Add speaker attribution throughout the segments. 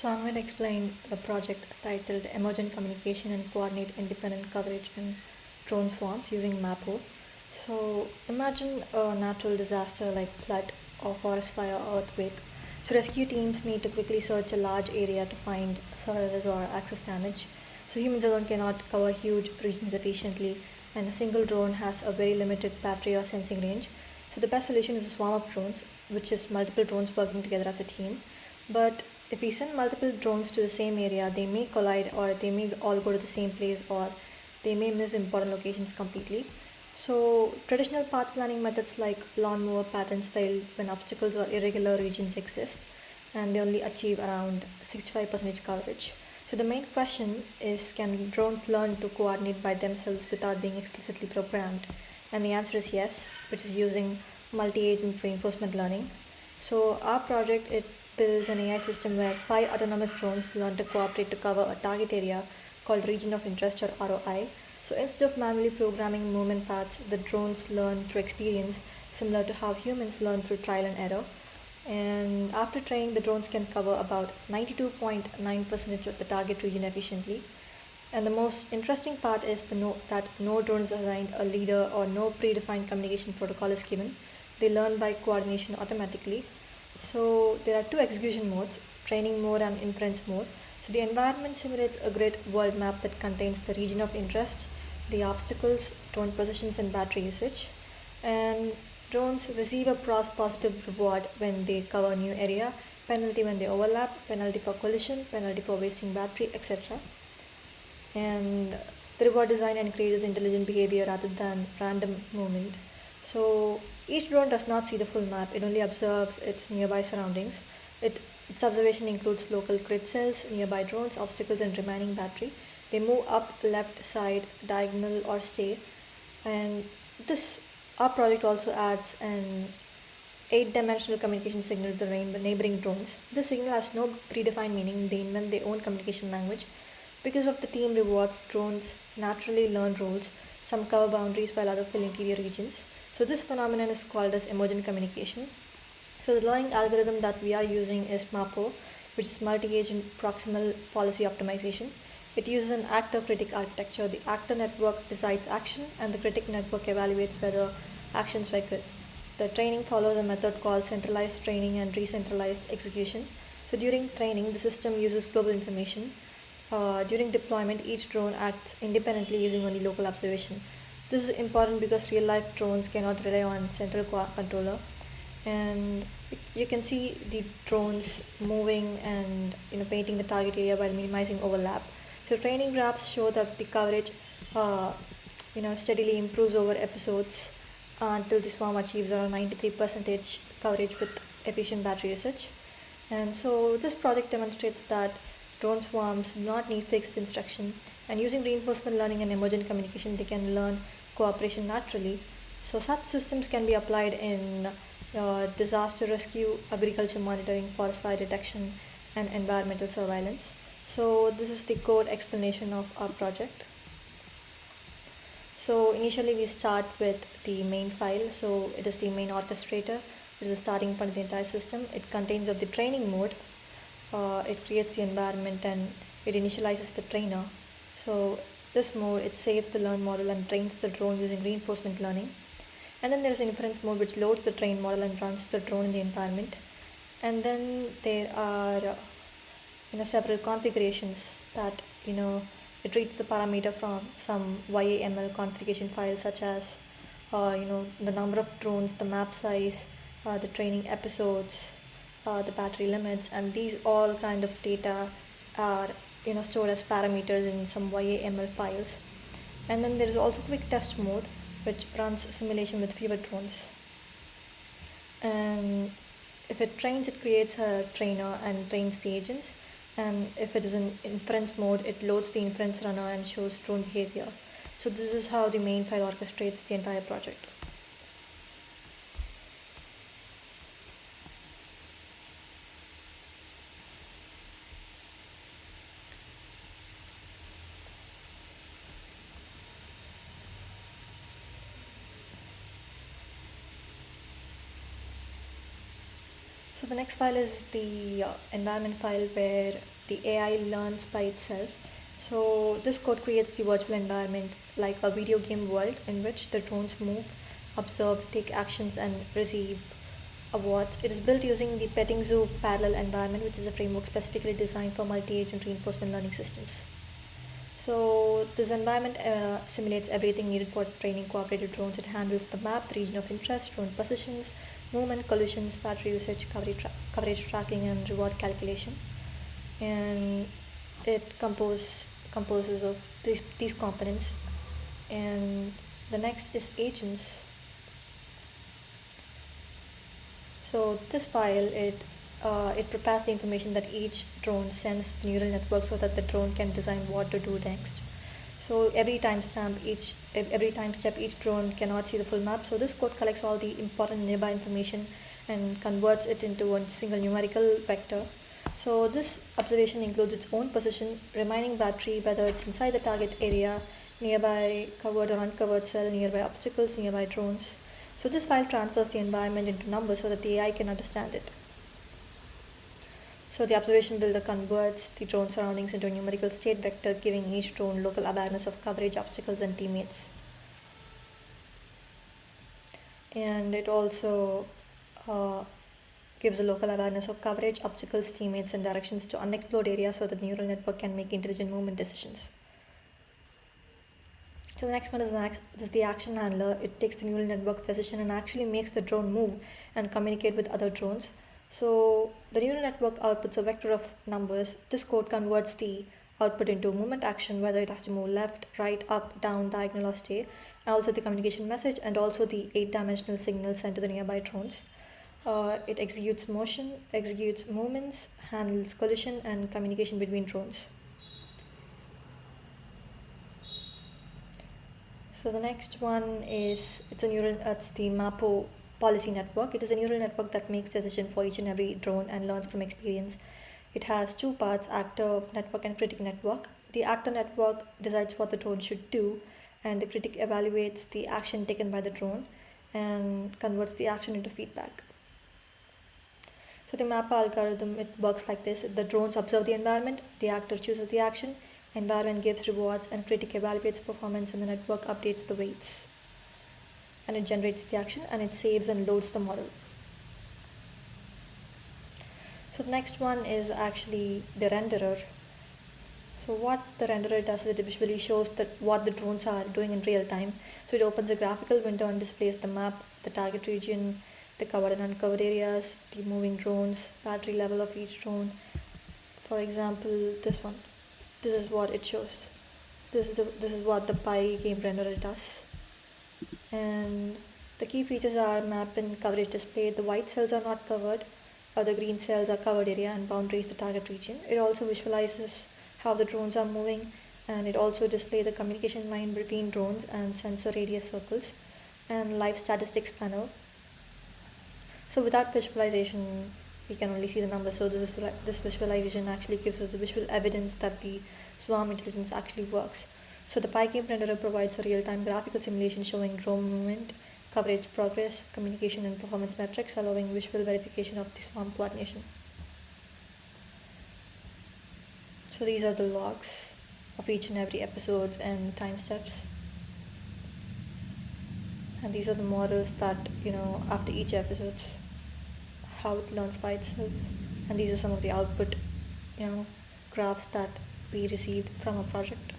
Speaker 1: So I'm going to explain the project titled Emergent Communication and Coordinate Independent Coverage in Drone Swarms using MAPPO. So imagine a natural disaster like flood or forest fire or earthquake. So rescue teams need to quickly search a large area to find survivors or access damage. So humans alone cannot cover huge regions efficiently, and a single drone has a very limited battery or sensing range. So the best solution is a swarm of drones, which is multiple drones working together as a team. But if we send multiple drones to the same area, they may collide, or they may all go to the same place, or they may miss important locations completely. So traditional path planning methods like lawnmower patterns fail when obstacles or irregular regions exist, and they only achieve around 65% coverage. So the main question is, can drones learn to coordinate by themselves without being explicitly programmed? And the answer is yes, which is using multi-agent reinforcement learning. So our project, it builds an AI system where five autonomous drones learn to cooperate to cover a target area called region of interest or ROI. So instead of manually programming movement paths, the drones learn through experience, similar to how humans learn through trial and error. And after training, the drones can cover about 92.9% of the target region efficiently. And the most interesting part is that no drone is assigned a leader or no predefined communication protocol is given. They learn by coordination automatically. So there are two execution modes, training mode and inference mode. So the environment simulates a grid world map that contains the region of interest, the obstacles, drone positions, and battery usage. And drones receive a positive reward when they cover a new area, penalty when they overlap, penalty for collision, penalty for wasting battery, etc. And the reward design encourages intelligent behavior rather than random movement. So each drone does not see the full map, it only observes its nearby surroundings. Its observation includes local grid cells, nearby drones, obstacles, and remaining battery. They move up, left, side, diagonal, or stay. And this our project also adds an eight-dimensional communication signal to the neighboring drones. This signal has no predefined meaning, they invent their own communication language. Because of the team rewards, drones naturally learn roles. Some cover boundaries while others fill interior regions. So this phenomenon is called as emergent communication. So the learning algorithm that we are using is MAPPO, which is multi-agent proximal policy optimization. It uses an actor-critic architecture. The actor network decides action, and the critic network evaluates whether actions were good. The training follows a method called centralized training and decentralized execution. So during training, the system uses global information. During deployment, each drone acts independently using only local observation. This is important because real-life drones cannot rely on central controller, and you can see the drones moving and painting the target area while minimizing overlap. So training graphs show that the coverage uh, steadily improves over episodes until the swarm achieves around 93% coverage with efficient battery usage. And so this project demonstrates that drone swarms do not need fixed instruction, and using reinforcement learning and emergent communication, they can learn cooperation naturally. So such systems can be applied in disaster rescue, agriculture monitoring, forest fire detection, and environmental surveillance. So this is the code explanation of our project. So initially we start with the main file. So it is the main orchestrator. It is the starting point of the entire system. It contains of the training mode. It creates the environment and it initializes the trainer. So this mode, it saves the learn model and trains the drone using reinforcement learning. And then there is inference mode, which loads the train model and runs the drone in the environment. And then there are several configurations that it reads the parameter from some YAML configuration files, such as the number of drones, the map size, the training episodes, the battery limits, and these all kind of data are stored as parameters in some YAML files. And then there is also quick test mode, which runs simulation with fewer drones. And if it trains, it creates a trainer and trains the agents. And if it is in inference mode, it loads the inference runner and shows drone behavior. So this is how the main file orchestrates the entire project. So the next file is the environment file where the AI learns by itself. So this code creates the virtual environment like a video game world in which the drones move, observe, take actions, and receive awards. It is built using the petting zoo parallel environment, which is a framework specifically designed for multi-agent reinforcement learning systems. So this environment simulates everything needed for training cooperative drones. It handles the map, the region of interest, drone positions, movement, collisions, battery usage, coverage tracking, and reward calculation. And it composes of these components. And the next is agents. So this file it prepares the information that each drone sends the neural network so that the drone can design what to do next. So every timestamp each drone cannot see the full map. So this code collects all the important nearby information and converts it into a single numerical vector. So this observation includes its own position, reminding battery whether it's inside the target area, nearby covered or uncovered cell, nearby obstacles, nearby drones. So this file transfers the environment into numbers so that the AI can understand it. So the observation builder converts the drone surroundings into a numerical state vector, giving each drone local awareness of coverage, obstacles, and teammates. And it also uh, gives a local awareness of coverage, obstacles, teammates, and directions to unexplored areas so that the neural network can make intelligent movement decisions. So the next one is the action handler. It takes the neural network's decision and actually makes the drone move and communicate with other drones. So the neural network outputs a vector of numbers. This code converts the output into movement action, whether it has to move left, right, up, down, diagonal, or stay. Also the communication message and also the 8-dimensional signal sent to the nearby drones. It executes motion, executes movements, handles collision and communication between drones. So the next one is it's the MAPPO policy network. It is a neural network that makes decision for each and every drone and learns from experience. It has two parts, actor network and critic network. The actor network decides what the drone should do, and the critic evaluates the action taken by the drone and converts the action into feedback. So the MAPPO algorithm, it works like this. The drones observe the environment, the actor chooses the action, environment gives rewards, and critic evaluates performance, and the network updates the weights. And it generates the action and it saves and loads the model. So the next one is actually the renderer. So what the renderer does is it visually shows that what the drones are doing in real time. So it opens a graphical window and displays the map, the target region, the covered and uncovered areas, the moving drones, battery level of each drone. For example, this one. This is what it shows. This is what the Pi game renderer does. And the key features are map and coverage display. The white cells are not covered, or the green cells are covered area, and boundaries the target region. It also visualizes how the drones are moving, and it also displays the communication line between drones and sensor radius circles and live statistics panel. So without visualization, we can only see the numbers. So this visualization actually gives us the visual evidence that the swarm intelligence actually works. So the PyGame renderer provides a real-time graphical simulation showing drone movement, coverage progress, communication and performance metrics, allowing visual verification of the swarm coordination. So these are the logs of each and every episode and time steps. And these are the models that, after each episode, how it learns by itself. And these are some of the output, graphs that we received from a project.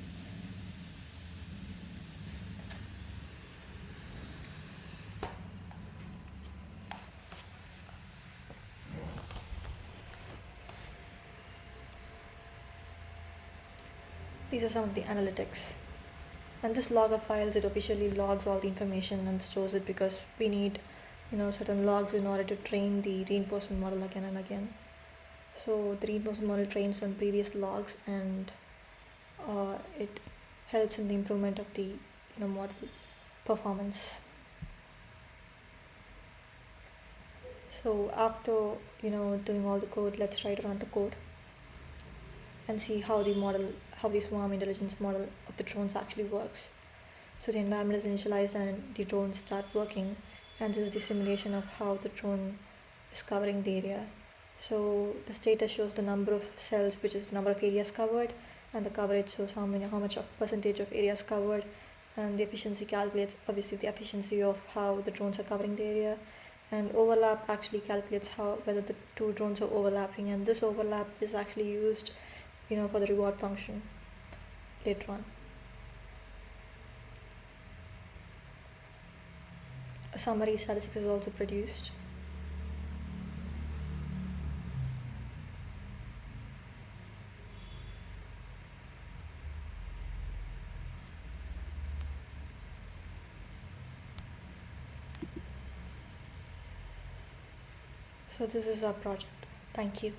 Speaker 1: These are some of the analytics. And this logger files, it officially logs all the information and stores it because we need certain logs in order to train the reinforcement model again and again. So the reinforcement model trains on previous logs, and it helps in the improvement of the model performance. So after doing all the code, let's try to run the code and see how the swarm intelligence model of the drones actually works. So the environment is initialized and the drones start working, and this is the simulation of how the drone is covering the area. So the status shows the number of cells, which is the number of areas covered, and the coverage shows how much of percentage of areas covered, and the efficiency calculates obviously the efficiency of how the drones are covering the area, and overlap actually calculates how whether the two drones are overlapping, and this overlap is actually used, for the reward function later on. A summary statistics is also produced. So this is our project. Thank you.